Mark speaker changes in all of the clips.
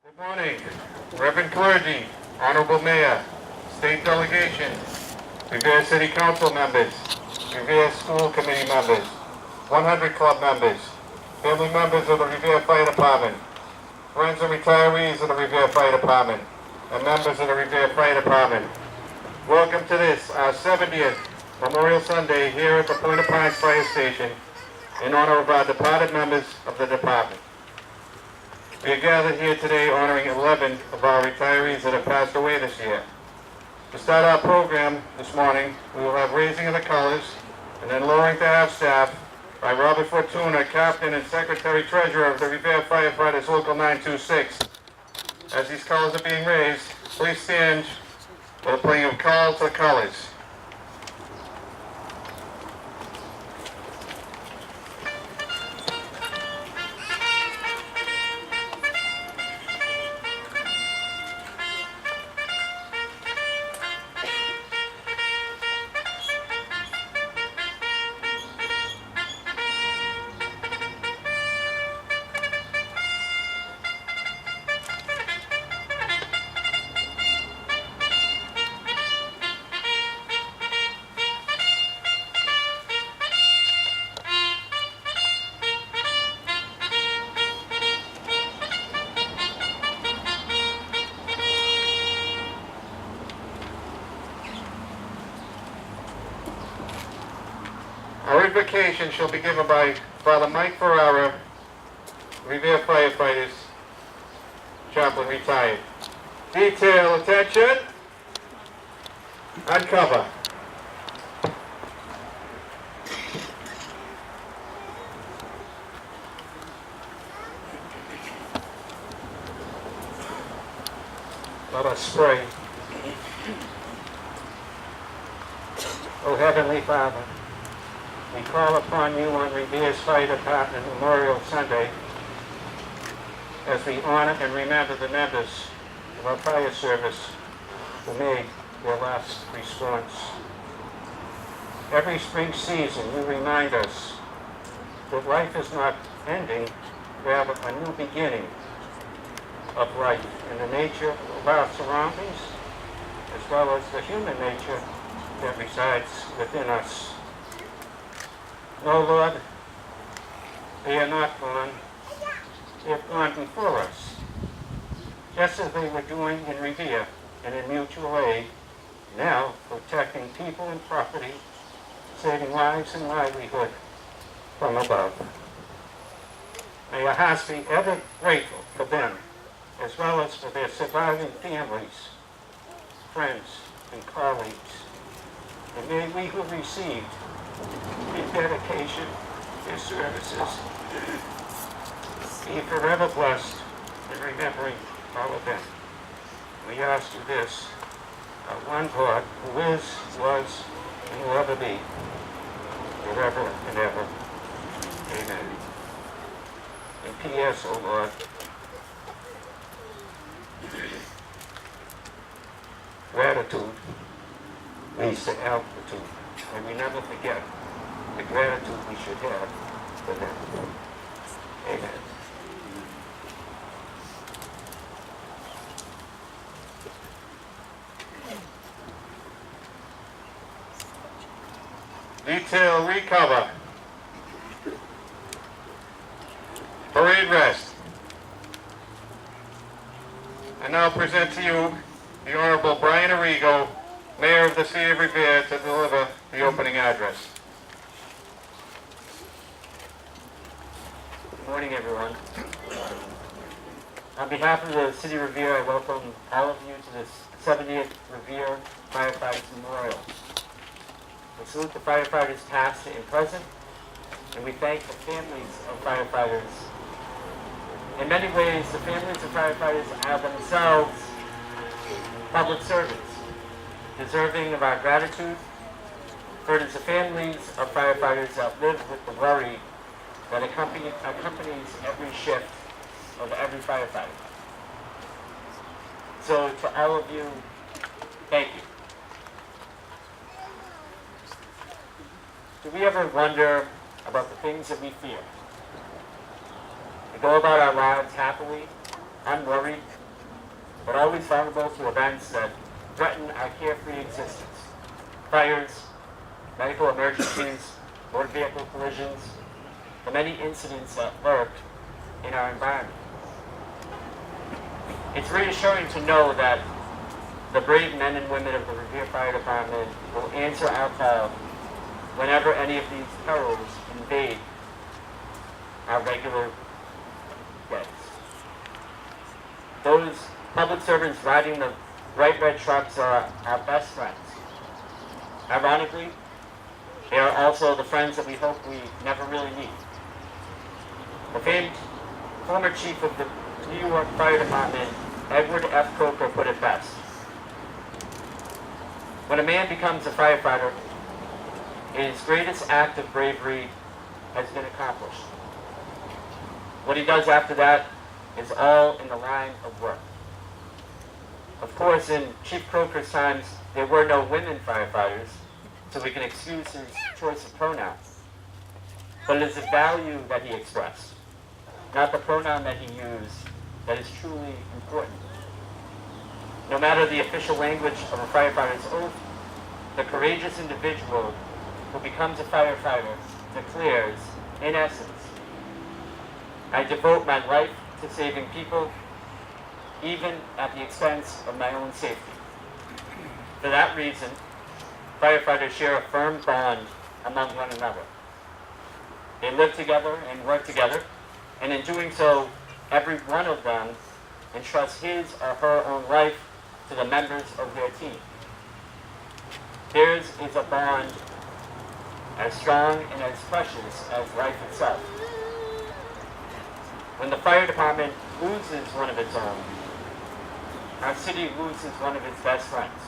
Speaker 1: Good morning, Reverend Clergy, Honorable Mayor, State Delegation, Revere City Council members, Revere School Committee members, 100 Club members, family members of the Revere Fire Department, friends and retirees of the Revere Fire Department, and members of the Revere Fire Department. Welcome to this, our 70th Memorial Sunday here at the Point of Pines Fire Station in honor of our departed members of the department. We are gathered here today honoring 11 of our retirees that have passed away this year. To start our program this morning, we will have Raising of the Colors and then Lowering to Half Staff by Robert Fortuna, Captain and Secretary Treasurer of the Revere Firefighters Local 926. As these colors are being raised, please stand for the playing of Call to Colors. Our invocation shall be given by Father Mike Ferrara, Revere Firefighters, Chaplain retired. Detail, attention, uncover. Let us pray. O Heavenly Father, we call upon you on Revere's Fire Department Memorial Sunday as we honor and remember the members of our fire service who made their last response. Every spring season you remind us that life is not ending, rather a new beginning of life in the nature of our surroundings as well as the human nature that resides within us. No, Lord, they are not gone. They have gone before us, just as they were doing in Revere and in mutual aid, now protecting people and property, saving lives and livelihood from above. May our hearts be ever grateful for them, as well as for their surviving families, friends, and colleagues. And may we who received their dedication, their services, be forever blessed in remembering all of them. We ask you this, our one God, who is, was, and will ever be, forever and ever. Amen. And P.S., O Lord, gratitude leads to altitude. And we never forget the gratitude we should have for them. Amen. Detail recover. Parade rest. I now present to you the Honorable Brian Arrigo, Mayor of the City of Revere, to deliver the opening address.
Speaker 2: Good morning, everyone. On behalf of the City of Revere, I welcome all of you to this 70th Revere Firefighters Memorial. We salute the firefighters past and present, and we thank the families of firefighters. In many ways, the families of firefighters are themselves public servants, deserving of our gratitude, for it is the families of firefighters that live with the worry that accompanies every shift of every firefighter. So to all of you, thank you. Do we ever wonder about the things that we fear? We go about our lives happily, unworried, but always vulnerable to events that threaten our carefree existence. Fires, medical emergencies, motor vehicle collisions, the many incidents that lurk in our environment. It's reassuring to know that the brave men and women of the Revere Fire Department will answer our call whenever any of these perils invade our regular days. Those public servants riding the bright red trucks are our best friends. Ironically, they are also the friends that we hope we never really need. The famed former chief of the New York Fire Department, Edward F. Coker, put it best. When a man becomes a firefighter, his greatest act of bravery has been accomplished. What he does after that is all in the line of work. Of course, in Chief Coker's times, there were no women firefighters, so we can excuse his choice of pronouns. But it is the value that he expressed, not the pronoun that he used, that is truly important. No matter the official language of a firefighter's oath, the courageous individual who becomes a firefighter declares, in essence, I devote my life to saving people, even at the expense of my own safety. For that reason, firefighters share a firm bond among one another. They live together and work together, and in doing so, every one of them entrusts his or her own life to the members of their team. Theirs is a bond as strong and as precious as life itself. When the fire department loses one of its own, our city loses one of its best friends.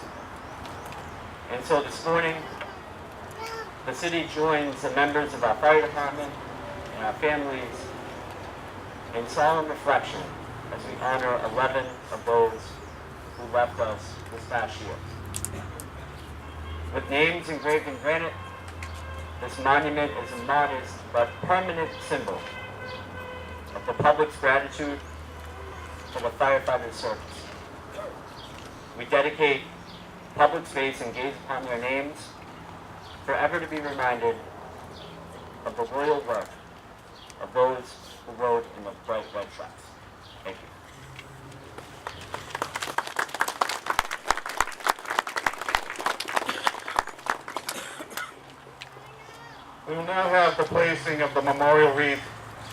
Speaker 2: And so this morning, the city joins the members of our fire department and our families in solemn reflection as we honor 11 of those who left us this past year. With names engraved in granite, this monument is a modest but permanent symbol of the public's gratitude for the firefighters' service. We dedicate public space and gaze upon their names, forever to be reminded of the loyal work of those who rode in the bright red trucks. Thank you.
Speaker 1: We will now have the placing of the memorial wreath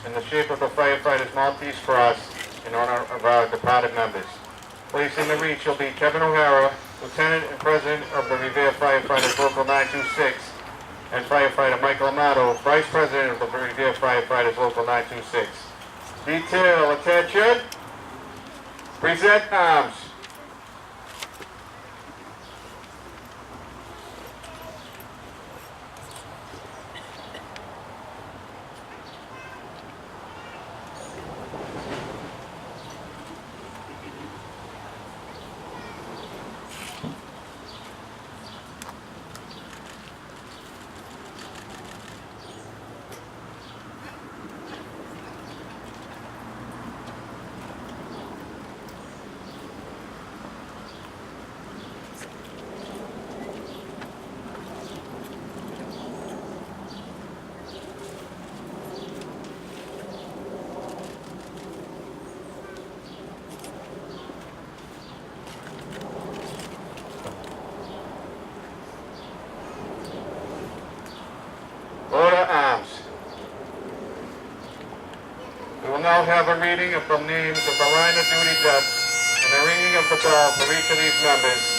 Speaker 1: in the shape of the Firefighters Maltese Cross in honor of our departed members. Placing the wreath shall be Kevin O'Hara, Lieutenant and President of the Revere Firefighters Local 926, and Firefighter Michael Amato, Vice President of the Revere Firefighters Local 926. Detail, attention. Present arms. Order arms. We will now have a reading of the names of the line of duty deaths and the ringing of the bell for each of these members.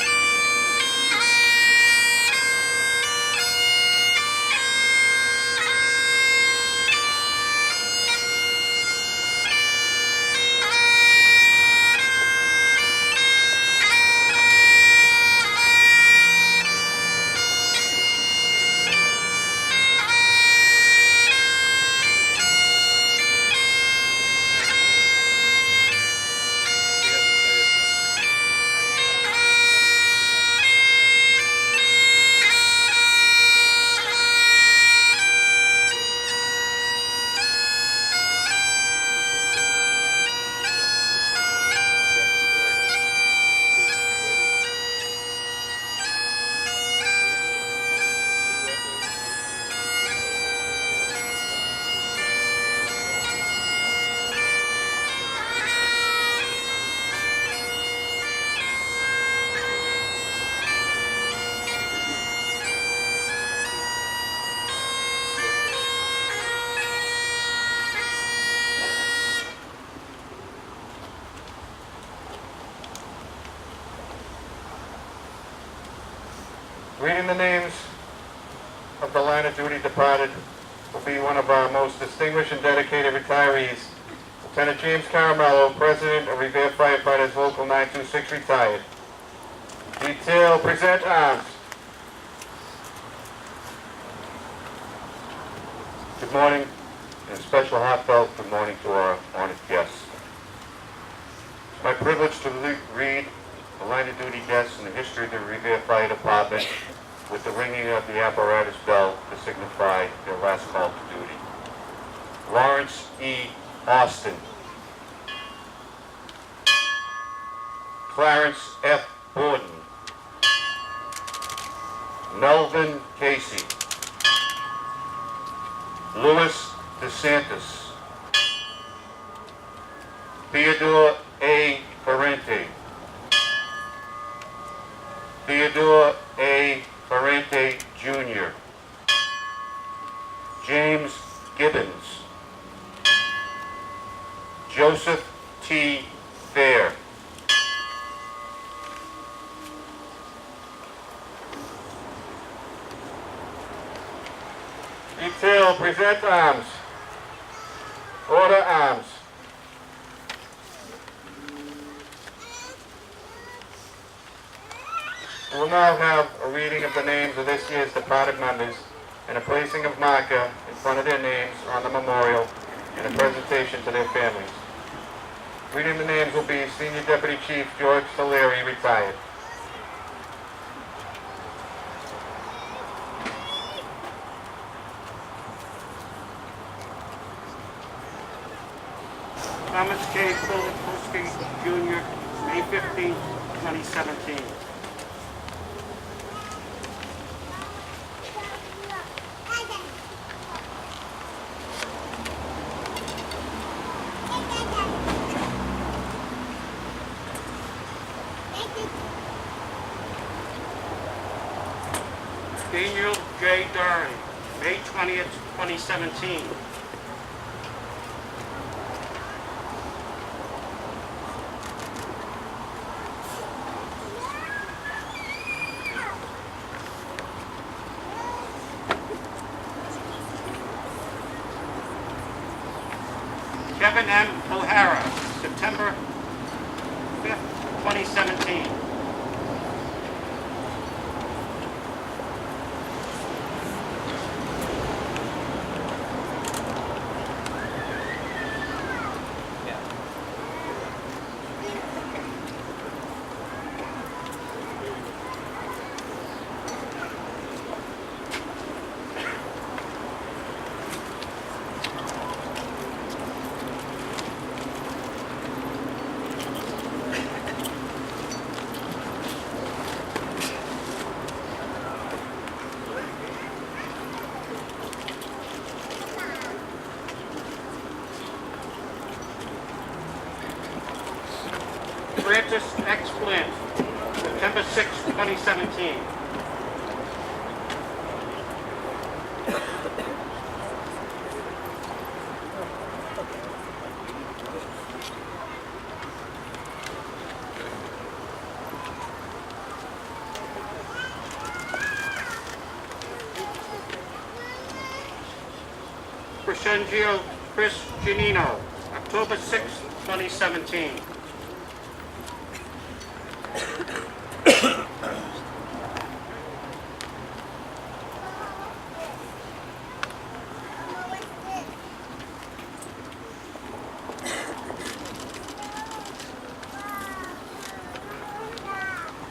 Speaker 1: Reading the names of the line of duty departed will be one of our most distinguished and dedicated retirees, Lieutenant James Caramello, President of Revere Firefighters Local 926, retired. Detail, present arms. Good morning, and a special heartfelt good morning to our honored guests. It's my privilege to read the line of duty deaths in the history of the Revere Fire Department with the ringing of the apparatus bell to signify their last call to duty. Lawrence E. Austin. Clarence F. Borden. Melvin Casey. Louis DeSantis. Theodore A. Parente. Theodore A. Parente Jr. James Gibbons. Joseph T. Fair. Detail, present arms. Order arms. We will now have a reading of the names of this year's departed members and a placing of marker in front of their names on the memorial and a presentation to their families. Reading the names will be Senior Deputy Chief George Saleri, retired.
Speaker 3: Thomas K. Polsky Jr., May 15, 2017. Daniel J. Duran, May 20th, 2017. Kevin M. O'Hara, September 5th, 2017. Francis X. Flynn, September 6, 2017. Crescenzio Chris Giannino, October 6, 2017.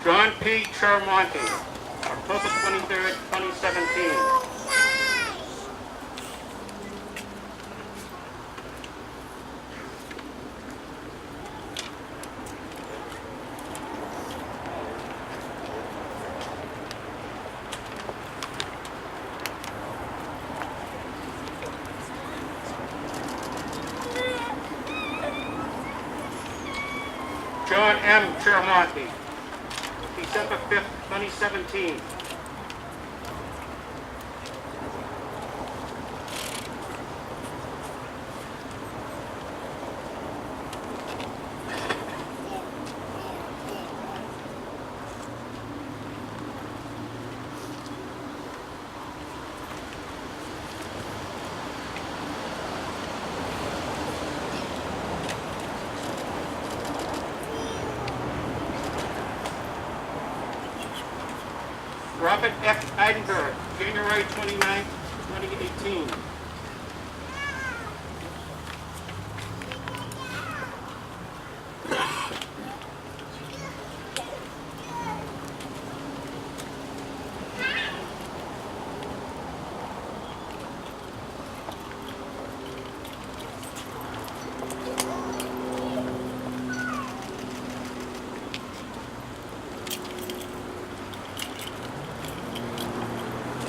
Speaker 3: John P. Chermonti, October 23rd, 2017. John M. Chermonti, December 5th, 2017. Robert F. Eidenberg, January 29, 2018.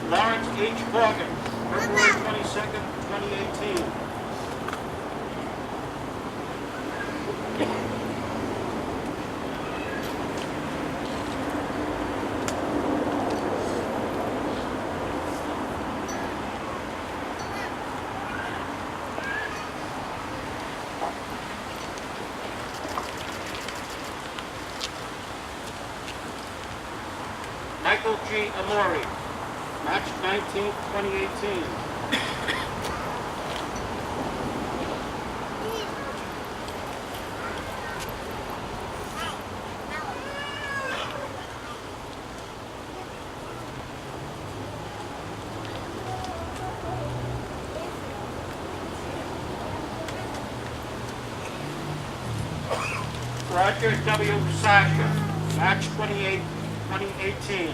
Speaker 3: Lawrence H. Morgan, February 22nd, 2018. Michael G. Amori, March 19th, 2018. Roger W. Sasha, March 28th, 2018.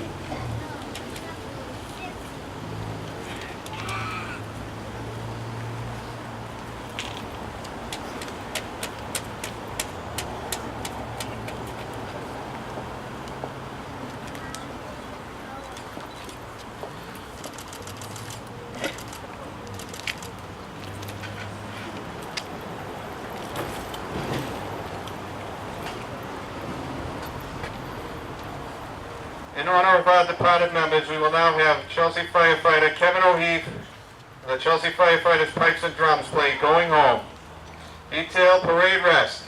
Speaker 1: In honor of our departed members, we will now have Chelsea firefighter Kevin O'Heath and the Chelsea Firefighters Pipes and Drums play Going Home. Detail Parade Rest.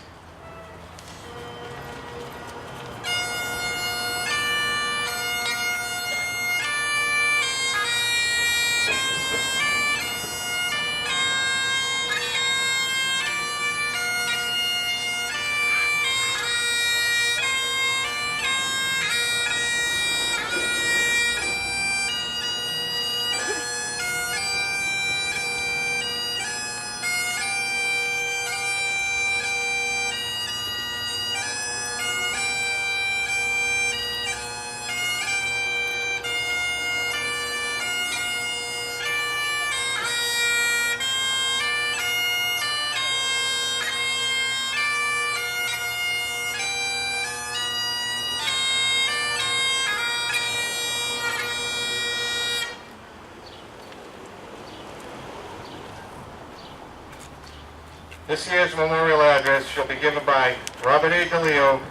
Speaker 1: This year's memorial address shall be given by Robert A. DeLeo,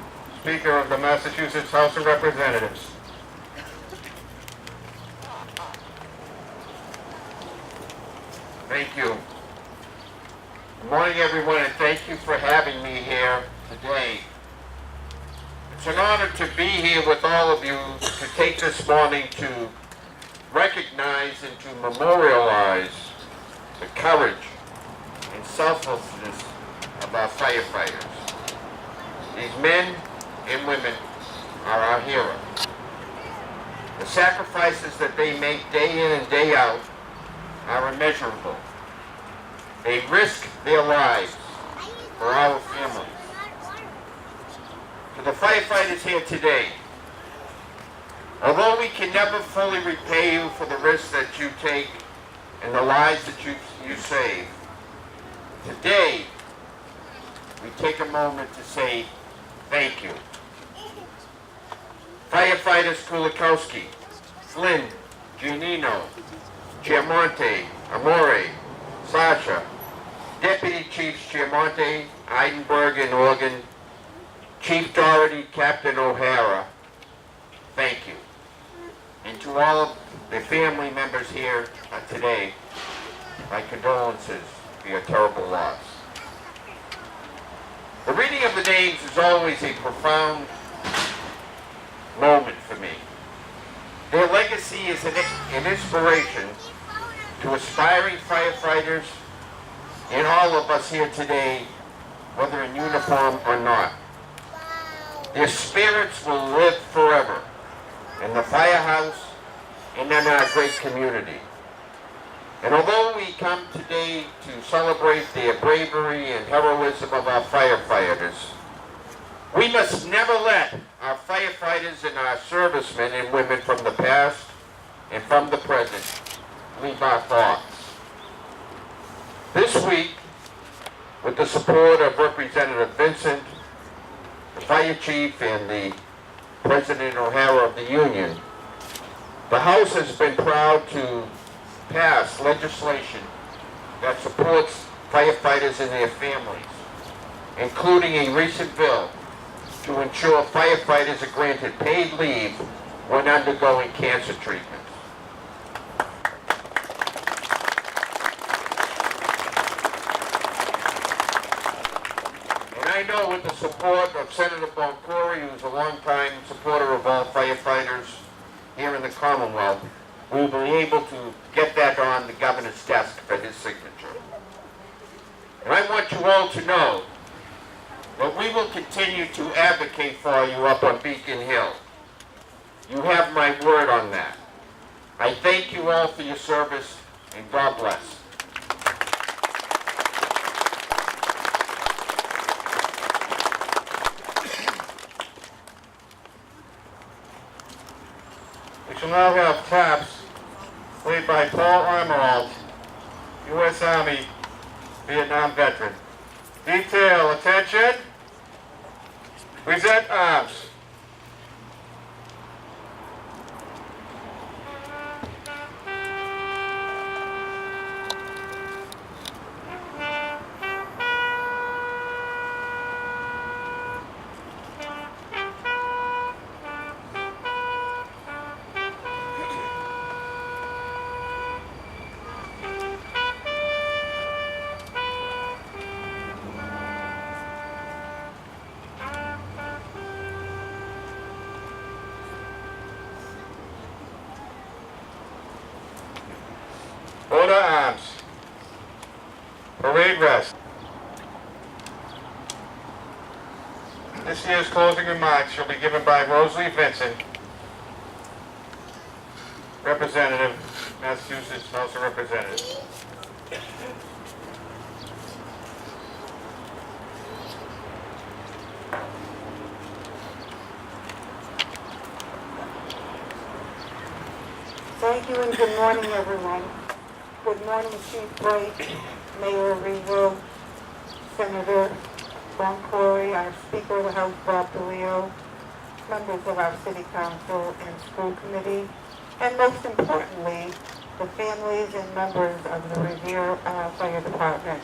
Speaker 1: Speaker of the Massachusetts House of Representatives. Thank you. Good morning, everyone, and thank you for having me here today. It's an honor to be here with all of you to take this morning to recognize and to memorialize the courage and selflessness of our firefighters. These men and women are our heroes. The sacrifices that they make day in and day out are immeasurable. They risk their lives for our families. To the firefighters here today, although we can never fully repay you for the risks that you take and the lives that you save, today, we take a moment to say thank you. Firefighters Kulikowski, Flynn, Giannino, Chiamonte, Amore, Sasha, Deputy Chiefs Chiamonte, Eidenberg and Organ, Chief Doherty, Captain O'Hara, thank you. And to all of the family members here today, my condolences for your terrible loss. The reading of the names is always a profound moment for me. Their legacy is an inspiration to aspiring firefighters and all of us here today, whether in uniform or not. Their spirits will live forever in the firehouse
Speaker 4: and in our great community. And although we come today to celebrate the bravery and heroism of our firefighters, we must never let our firefighters and our servicemen and women from the past and from the present leave our thoughts. This week, with the support of Representative Vincent, the fire chief, and the President O'Hara of the Union, the House has been proud to pass legislation that supports firefighters and their families, including a recent bill to ensure firefighters are granted paid leave when undergoing cancer treatments. And I know with the support of Senator Boncory, who's a longtime supporter of all firefighters here in the Commonwealth, we will be able to get that on the governor's desk for his signature. And I want you all to know that we will continue to advocate for you up on Beacon Hill. You have my word on that. I thank you all for your service, and God bless.
Speaker 1: We shall now have taps played by Paul Armand, U.S. Army, Vietnam veteran. Detail, attention. Present arms. Order arms. Parade rest. This year's closing remarks shall be given by Rosalie Vincent, Representative, Massachusetts House of Representatives.
Speaker 5: Thank you and good morning, everyone. Good morning, Chief Bright, Mayor Revere, Senator Boncory, our Speaker of the House, Bob DeLeo, members of our City Council and School Committee, and most importantly, the families and members of the Revere Fire Department.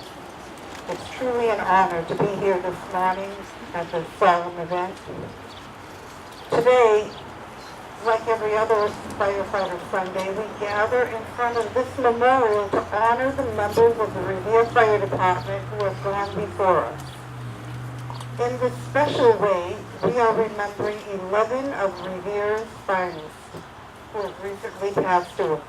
Speaker 5: It's truly an honor to be here this morning at this solemn event. Today, like every other Firefighter Sunday, we gather in front of this memorial to honor the members of the Revere Fire Department who have gone before us. In this special way, we are remembering 11 of Revere's finest who have recently passed away.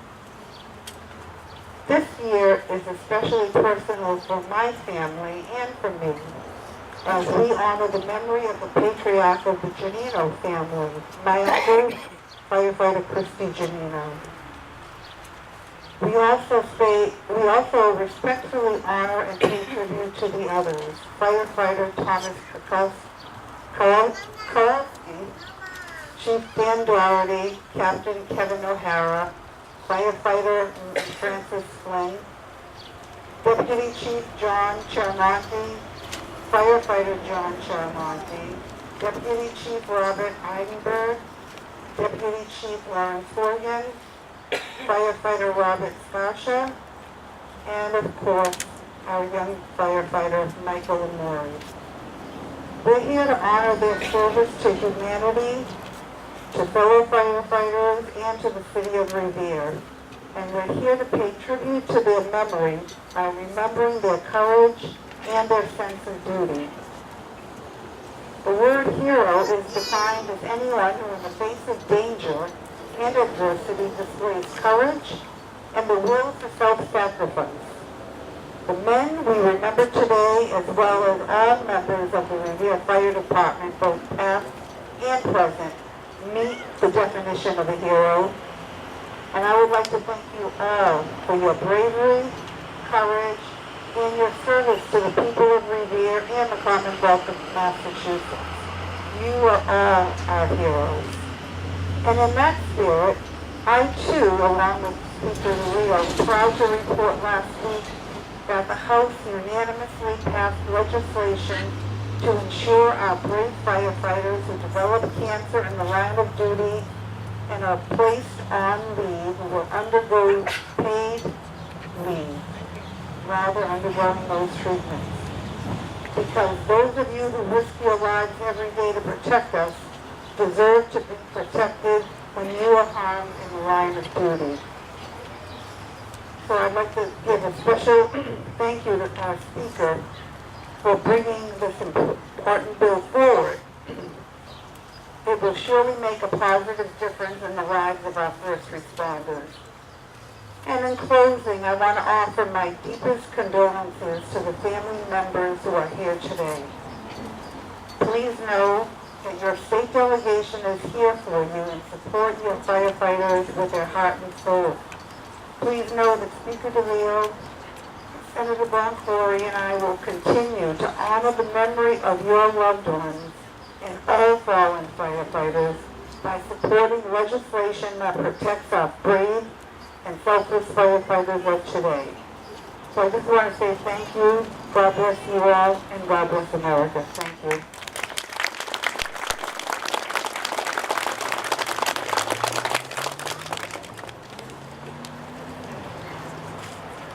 Speaker 5: This year is especially personal for my family and for me, as we honor the memory of the patriarch of the Giannino family, my uncle, Firefighter Christy Giannino. We also respectfully honor and pay tribute to the others. Firefighter Thomas Kowalski, Chief Dan Doherty, Captain Kevin O'Hara, Firefighter Francis Flynn, Deputy Chief John Charamonti, Firefighter John Charamonti, Deputy Chief Robert Eidenberg, Deputy Chief Lawrence Horgan, Firefighter Robert Sasha, and of course, our young firefighter Michael Amori. We're here to honor their service to humanity, to fellow firefighters, and to the city of Revere. And we're here to pay tribute to their memory by remembering their courage and their sense of duty. The word hero is defined as anyone who in the face of danger and adversity displays courage and the will for self-sacrifice. The men we remember today, as well as all members of the Revere Fire Department, both past and present, meet the definition of a hero. And I would like to thank you all for your bravery, courage, and your service to the people of Revere and the Commonwealth of Massachusetts. You are all our heroes. And in that spirit, I too, along with Speaker Leo, was proud to report last week that the House unanimously passed legislation to ensure our brave firefighters who develop cancer in the line of duty and are placed on leave will undergo paid leave, rather undergoing those treatments. Because those of you who risk your lives every day to protect us deserve to be protected when you are harmed in the line of duty. So I'd like to give a special thank you to our speaker for bringing this important bill forward. It will surely make a positive difference in the lives of our first responders. And in closing, I want to offer my deepest condolences to the family members who are here today. Please know that your state delegation is here for you and support your firefighters with their heart and soul. Please know that Speaker DeLeo, Senator Boncory, and I will continue to honor the memory of your loved ones and all fallen firefighters by supporting legislation that protects our brave and selfless firefighters of today. So I just want to say thank you, God bless you all, and God bless America. Thank you.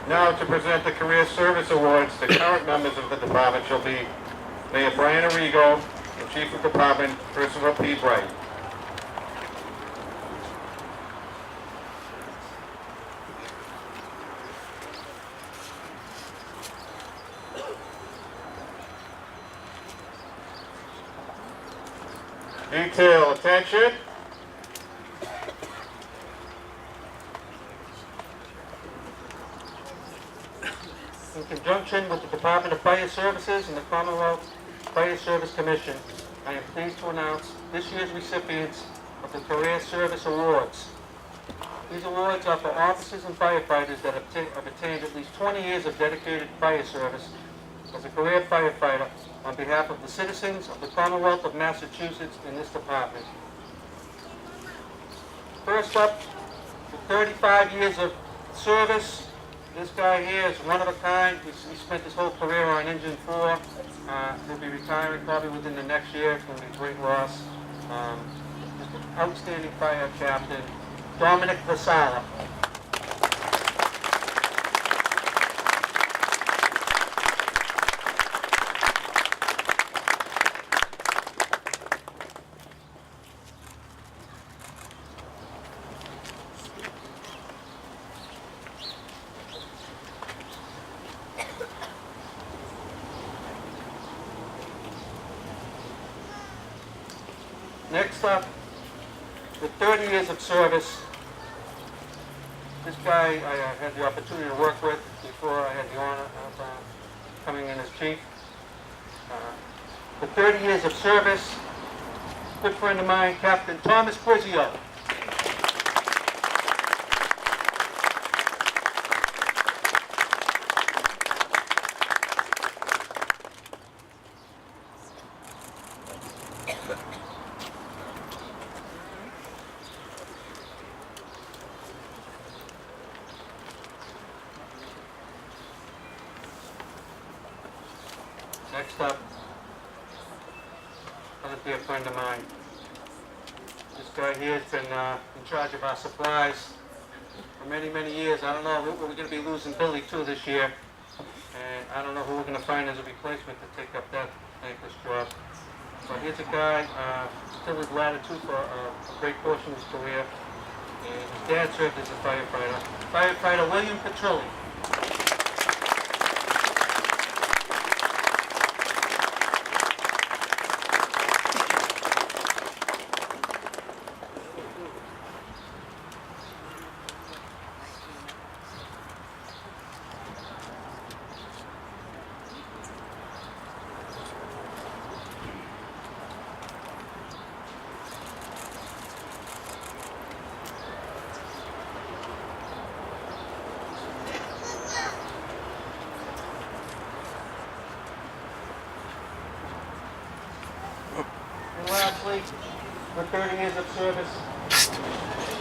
Speaker 1: Now to present the Career Service Awards to current members of the department shall be Mayor Brian Arrigo and Chief of Department Christopher P. Bright. Detail attention. In conjunction with the Department of Fire Services and the Commonwealth Fire Service Commission, I am pleased to announce this year's recipients of the Career Service Awards. These awards are for officers and firefighters that have attained at least 20 years of dedicated fire service as a career firefighter on behalf of the citizens of the Commonwealth of Massachusetts in this department. First up, with 35 years of service, this guy here is one of a kind. He spent his whole career on Engine 4. He'll be retiring probably within the next year. It's going to be a great loss. Just an outstanding fire captain, Dominic Vasala. Next up, with 30 years of service, this guy I had the opportunity to work with before I had the honor of coming in as chief. With 30 years of service, good friend of mine, Captain Thomas Quizio. Next up, another dear friend of mine. This guy here has been in charge of our supplies for many, many years. I don't know, we're going to be losing Billy too this year. And I don't know who we're going to find as a replacement to take up that thankless job. But here's a guy, still with latitude for a great portion of his career. And his dad served as a firefighter. Firefighter William Petrilli. lastly, with 30 years of service,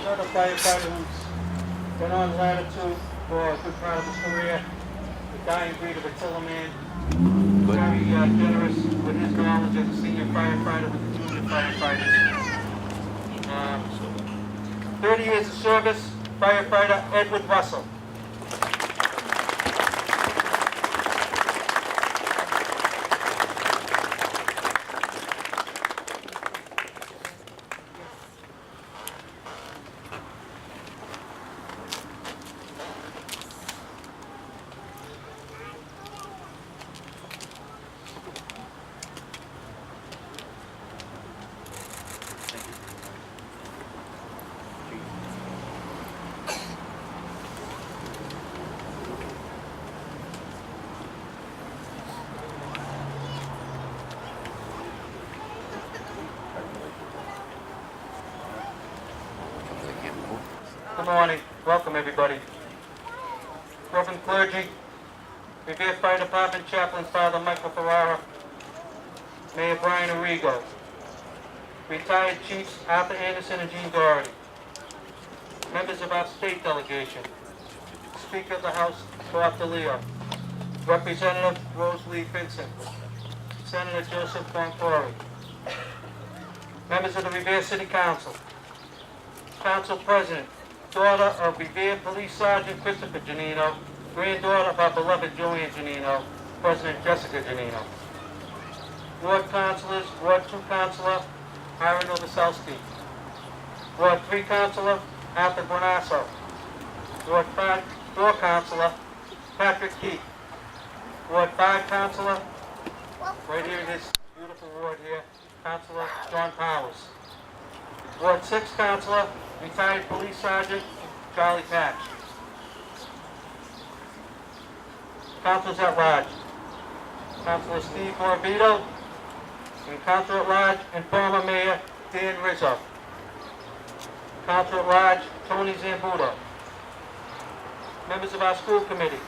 Speaker 1: another firefighter who's been on latitude for a good part of his career, the dying breed of Attila man, very generous with his knowledge as a senior firefighter with the junior firefighters. 30 years of service, firefighter Edward Russell. Good morning. Welcome, everybody. Reverend clergy, Revere Fire Department Chaplain Father Michael Ferrara, Mayor Brian Arrigo, retired Chiefs Arthur Anderson and Gene Doherty, members of our state delegation, Speaker of the House Bob DeLeo, Representative Rose Lee Vincent, Senator Joseph Boncory, members of the Revere City Council, Council President, daughter of Revere Police Sergeant Christopher Janino, granddaughter of our beloved Joanne Janino, President Jessica Janino. Ward Councilors, Ward 2 Councilor, Aaron Novoselsky. Ward 3 Councilor, Arthur Bonasso. Ward 4 Councilor, Patrick Keith. Ward 5 Councilor, right here in this beautiful ward here, Councilor John Powers. Ward 6 Councilor, retired Police Sergeant Charlie Patch. Councilors at large, Councilor Steve Morbido, and Councilor at large and former Mayor Dan Rizzo. Councilor at large Tony Zambuto. Members of our school committee,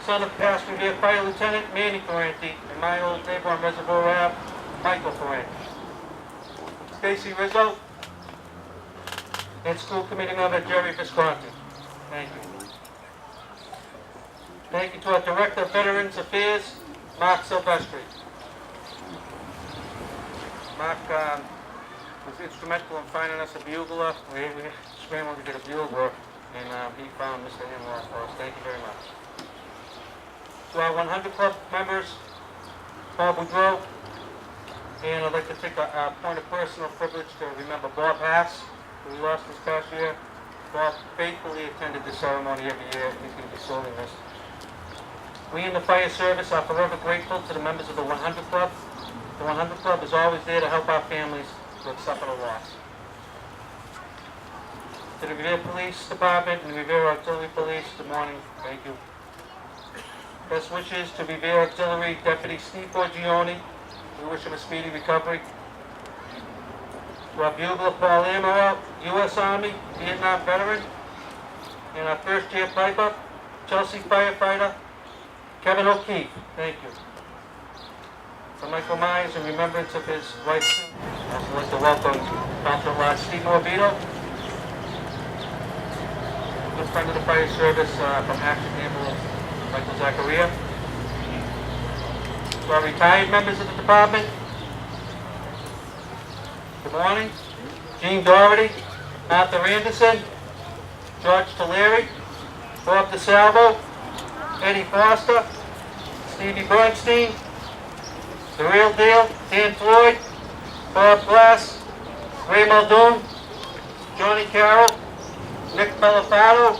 Speaker 1: son of past Revere Fire Lieutenant Manny Ferranti and my old neighbor on Reservoir Ave, Michael Ferranti. Stacy Rizzo, and school committee member Jerry Visconti. Thank you. Thank you to our Director of Veterans Affairs, Mark Silvestri. Mark was instrumental in finding us a bugler. We scrambled to get a bugler, and he found Mr. Hanlock for us. Thank you very much. To our 100 Club members, Paul Boudreau, and I'd like to take a point of personal privilege to remember Bob Hass, who we lost this past year. Bob faithfully attended the ceremony every year. He's going to be sorely missed. We in the fire service are forever grateful to the members of the 100 Club. The 100 Club is always there to help our families who have suffered a loss. To the Revere Police Department and the Revere Auxiliary Police, good morning. Thank you. Best wishes to Revere Auxiliary Deputy Steve Borgione. We wish him a speedy recovery. To our bugler Paul Amaro, U.S. Army, Vietnam veteran, and our first-year piper, Chelsea firefighter, Kevin O'Keefe. Thank you. To Michael Myers, in remembrance of his wife, Sue. I'd also like to welcome Councilor Lodge Steve Morbido, good friend of the fire service from Action Ambulance, Michael Zachariah. To our retired members of the department, good morning. Gene Doherty, Arthur Anderson, George Tulare, Bob DeSalvo, Eddie Foster, Stevie Bernstein, The Real Deal, Dan Floyd, Bob Glass, Ray Muldoon, Johnny Carroll, Nick Belafato,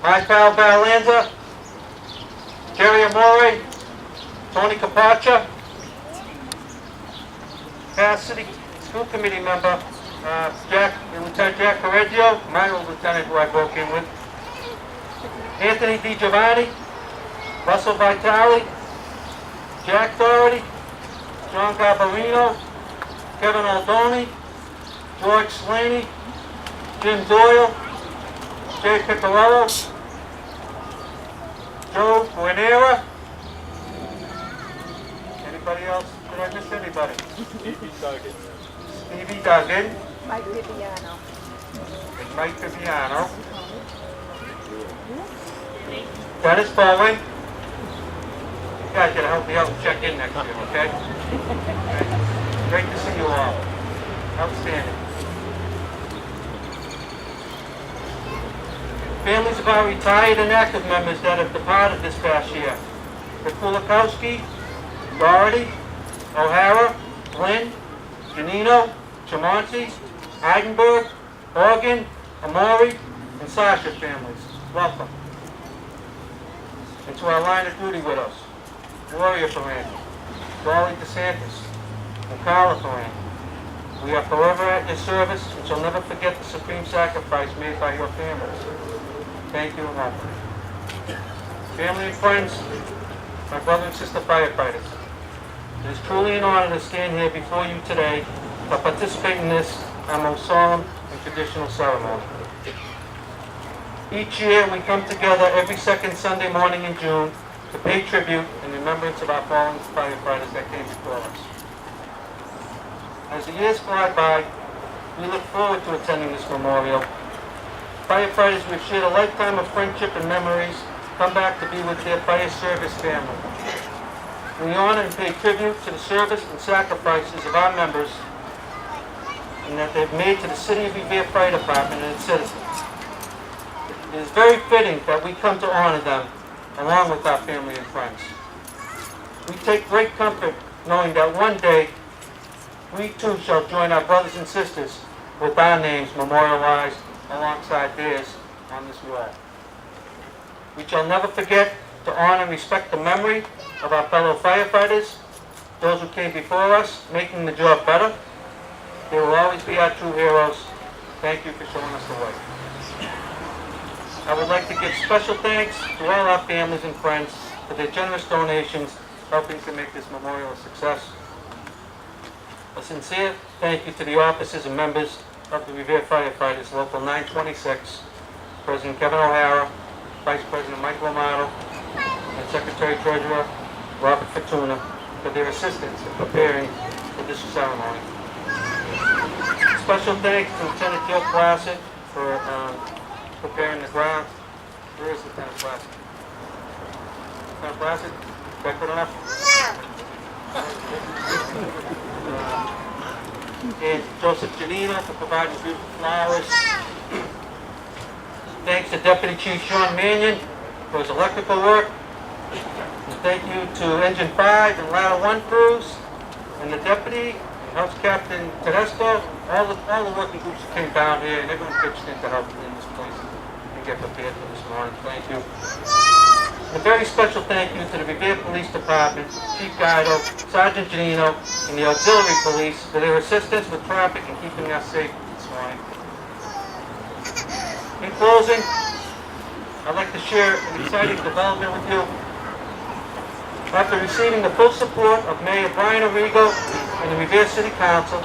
Speaker 1: my pal Val Lanza, Jerry Amore, Tony Capaccia, past city school committee member Lieutenant Jack Correggio, my old lieutenant who I broke in with, Anthony DiGiovanni, Russell Vitale, Jack Doherty, John Garbarino, Kevin Aldoni, George Slaney, Jim Doyle, Jay Piccarello, Joe Guinera. Anybody else? Did I miss anybody? Stevie Duggan,
Speaker 6: Mike Viviano.
Speaker 1: and Mike Viviano. Dennis Bowen. You guys gotta help me out and check in next year, okay? Great to see you all. Outstanding. Families of our retired and active members that have departed this past year. The Kulikowski, Doherty, O'Hara, Flynn, Janino, Tremonti, Eidenberg, Horgan, Amori, and Sasha families. Welcome. And to our line of duty widows, Gloria Ferrand, Dolly DeSantis, and Carla Ferrand. We are forever at your service and shall never forget the supreme sacrifice made by your families. Thank you and welcome. Family and friends, my brother and sister firefighters, it is truly an honor to stand here before you today to participate in this, our most solemn and traditional ceremony. Each year we come together every second Sunday morning in June to pay tribute in remembrance of our fallen firefighters that came before us. As the years fly by, we look forward to attending this memorial. Firefighters who have shared a lifetime of friendship and memories come back to be with their fire service family. We honor and pay tribute to the service and sacrifices of our members and that they've made to the City of Revere Fire Department and its citizens. It is very fitting that we come to honor them along with our family and friends. We take great comfort knowing that one day we too shall join our brothers and sisters with our names memorialized alongside theirs on this wall. We shall never forget to honor and respect the memory of our fellow firefighters, those who came before us, making the job better. They will always be our true heroes. Thank you for showing us the way. I would like to give special thanks to all our families and friends for their generous donations helping to make this memorial a success. A sincere thank you to the officers and members of the Revere Firefighters, Local 926, President Kevin O'Hara, Vice President Mike Lomato, and Secretary Treasurer Robert Fortuna for their assistance in preparing for this ceremony. Special thanks to Lieutenant Joe Classic for preparing the ground. Where is Lieutenant Classic? Lieutenant Classic, back good enough? And Joseph Janino for providing beautiful flowers. Thanks to Deputy Chief Sean Mannion for his electrical work. And thank you to Engine 5 and Ladder 1 crews, and the Deputy, and House Captain Tedesco, all the working groups that came down here, and everyone pitched in to help in this place and get prepared for this morning. Thank you. A very special thank you to the Revere Police Department, Chief Guido, Sergeant Janino, and the Auxiliary Police for their assistance with traffic and keeping us safe this morning. In closing, I'd like to share an exciting development with you. After receiving the full support of Mayor Brian Arrigo and the Revere City Council,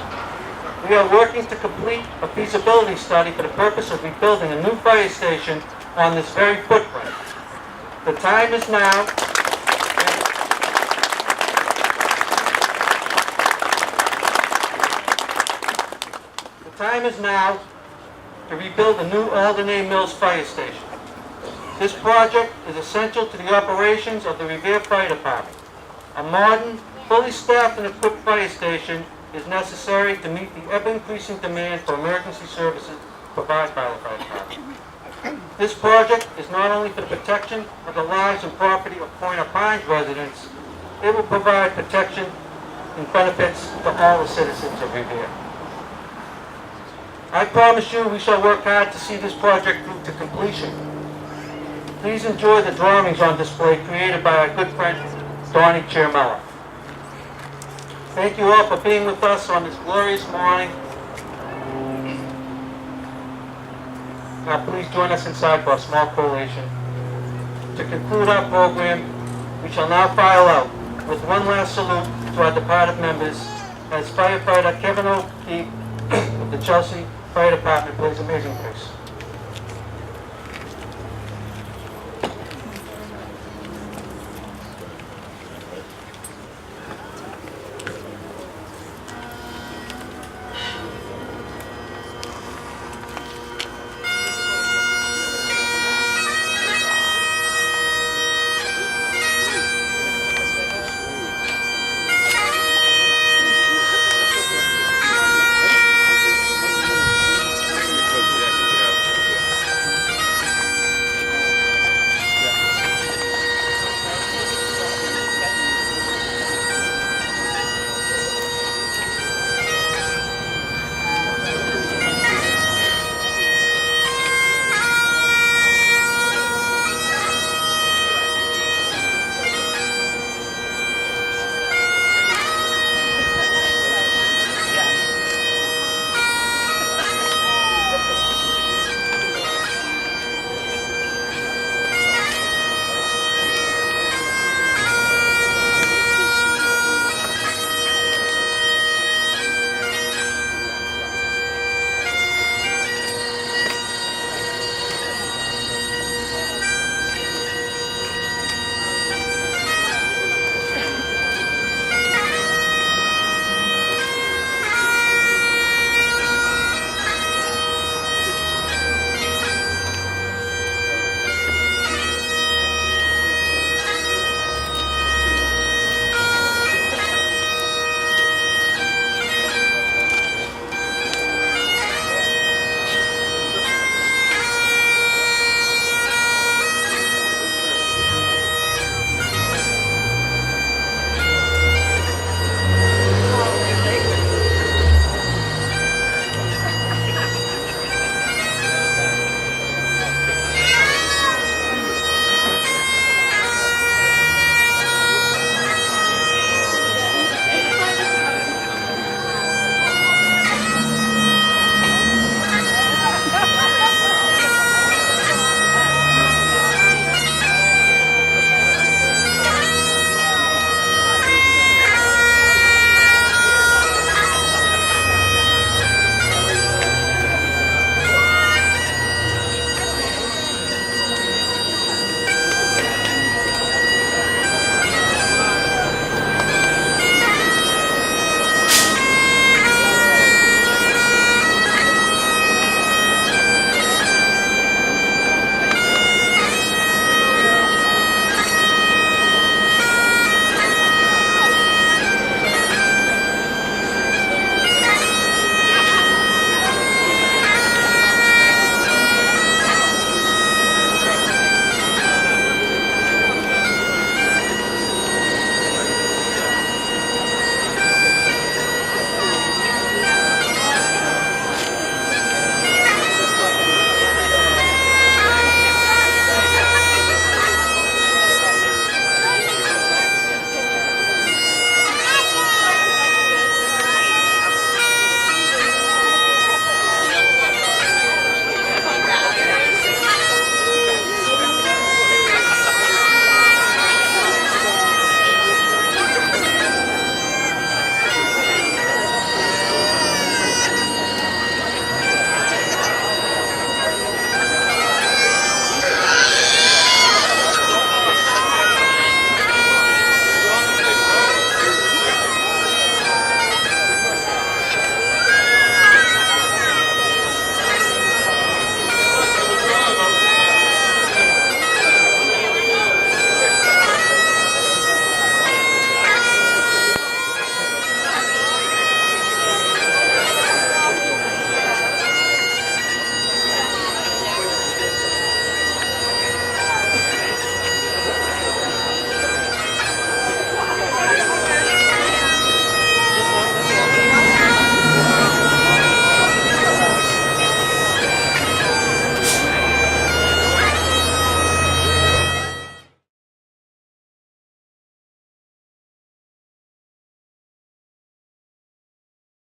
Speaker 1: we are working to complete a feasibility study for the purpose of rebuilding a new fire station on this very footprint. The time is now. The time is now to rebuild the new Alden Mills Fire Station. This project is essential to the operations of the Revere Fire Department. A modern, fully staffed and equipped fire station is necessary to meet the ever-increasing demand for emergency services provided by the fire department. This project is not only for the protection of the lives and property of Pointer Pines residents, it will provide protection and benefits to all the citizens of Revere. I promise you we shall work hard to see this project through to completion. Please enjoy the drawings on display created by our good friend, Donnie Chermella. Thank you all for being with us on this glorious morning. Now please join us inside for a small collation. To conclude our program, we shall now file out with one last salute to our departed members as firefighter Kevin O'Keefe of the Chelsea Fire Department plays Amazing Grace.